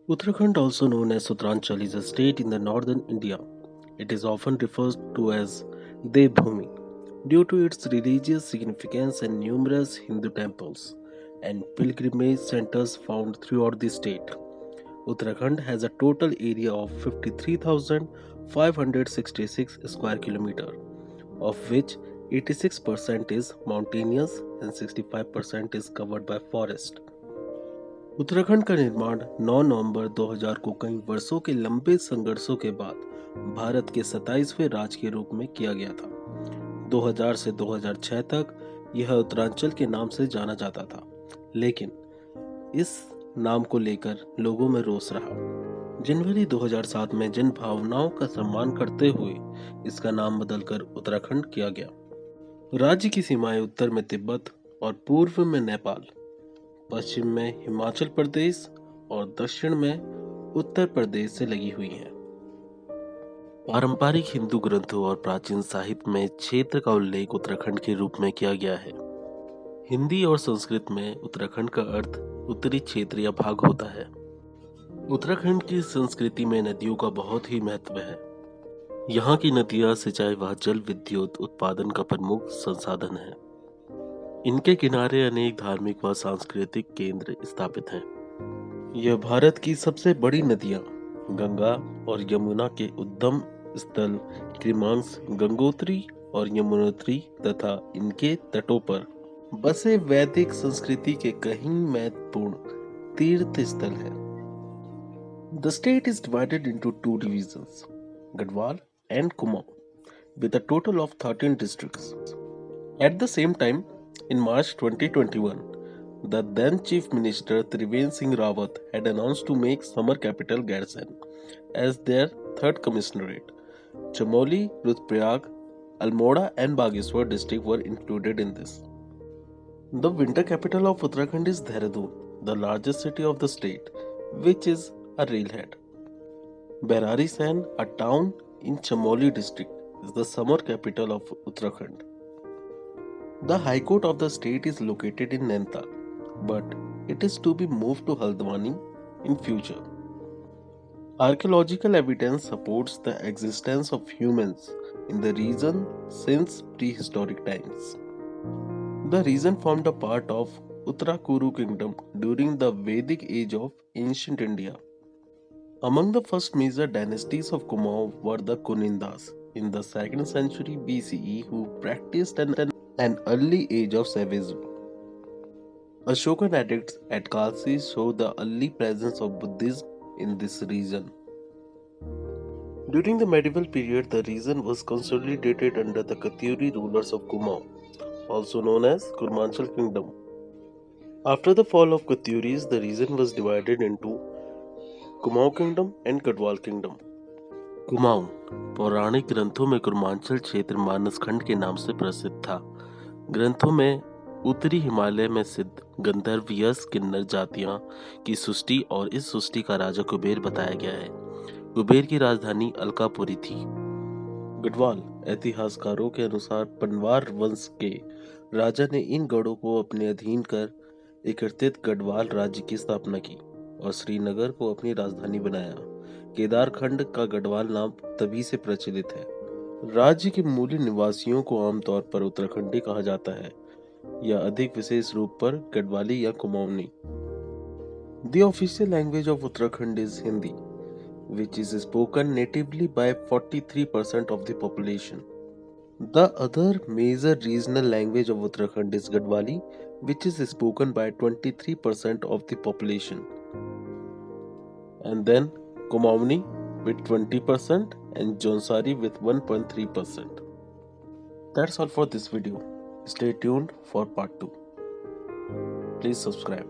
Uttarakhand, also known as Uttaranchal, is a state in the northern India. It is often referred to as Devbhumi due to its religious significance and numerous Hindu temples and pilgrimage centers found throughout the state. Uttarakhand has a total area of 53,566 square kilometer, of which 86% is mountainous and 65% is covered by forest. Uttarakhand का निर्माण 9 नवंबर 2000 को कई वर्षों के लंबे संघर्षों के बाद भारत के 27वें राज्य के रूप में किया गया था। 2000 से 2006 तक यह उत्तरांचल के नाम से जाना जाता था, लेकिन इस नाम को लेकर लोगों में रोष रहा। जनवरी 2007 में जन भावनाओं का सम्मान करते हुए इसका नाम बदलकर उत्तराखंड किया गया। राज्य की सीमाएं उत्तर में तिब्बत और पूर्व में नेपाल, पश्चिम में हिमाचल प्रदेश और दक्षिण में उत्तर प्रदेश से लगी हुई हैं। पारंपरिक हिंदू ग्रंथों और प्राचीन साहित्य में क्षेत्र का उल्लेख उत्तराखंड के रूप में किया गया है। हिंदी और संस्कृत में उत्तराखंड का अर्थ उत्तरी क्षेत्र या भाग होता है। उत्तराखंड की संस्कृति में नदियों का बहुत ही महत्व है। यहाँ की नदियाँ सिंचाई व जल विद्युत उत्पादन का प्रमुख संसाधन है। इनके किनारे अनेक धार्मिक व सांस्कृतिक केंद्र स्थापित हैं। यह भारत की सबसे बड़ी नदियां गंगा और यमुना के उद्गम स्थल क्रिमांस, गंगोत्री और यमुनोत्री तथा इनके तटों पर बसे वैदिक संस्कृति के कई महत्वपूर्ण तीर्थ स्थल हैं। The state is divided into two divisions, Gadwal and Kumaon, with a total of 13 districts. At the same time, in March 2021, the then Chief Minister Triveni Singh Rawat had announced to make summer capital Garrison as their third commissionerate. Chamoli, Rudraprayag, Almora and Bageshwar district were included in this. The winter capital of Uttarakhand is Dehradun, the largest city of the state, which is a railhead. Bairari San, a town in Chamoli district, is the summer capital of Uttarakhand. The High Court of the state is located in Nainital, but it is to be moved to Haldwani in future. Archaeological evidence supports the existence of humans in the region since prehistoric times. The region formed a part of Uttarakuru kingdom during the Vedic age of ancient India. Among the first major dynasties of Kumaon were the Kunindas in the 2nd century BCE who practiced an early age of savagery. Ashokan edicts at Kalsi show the early presence of Buddhism in this region. During the medieval period, the region was consolidated under the Katyuri rulers of Kumaon, also known as Kurmanchal Kingdom. After the fall of Katyuris, the region was divided into Kumaon Kingdom and Gadwal Kingdom. Kumaon पौराणिक ग्रंथों में कुर्मांचल क्षेत्र मानसखंड के नाम से प्रसिद्ध था। ग्रंथों में उत्तरी हिमालय में सिद्ध गंधर्व यक्ष किन्नर जातियां की सृष्टि और इस सृष्टि का राजा कुबेर बताया गया है। कुबेर की राजधानी अलकापुरी थी। गढ़वाल ऐतिहासकारों के अनुसार पनवार वंश के राजा ने इन गढ़ों को अपने अधीन कर एकत्रित गढ़वाल राज्य की स्थापना की और श्रीनगर को अपनी राजधानी बनाया। केदारखंड का गढ़वाल नाम तभी से प्रचलित है। राज्य के मूल निवासियों को आमतौर पर उत्तराखंडी कहा जाता है या अधिक विशेष रूप पर गढ़वाली या Kumaoni. The official language of Uttarakhand is Hindi, which is spoken natively by 43% of the population. The other major regional language of Uttarakhand is Gadwali, which is spoken by 23% of the population. And then Kumaoni with 20% and Jonsari with 1.3%. That's all for this video. Stay tuned for part 2. Please subscribe.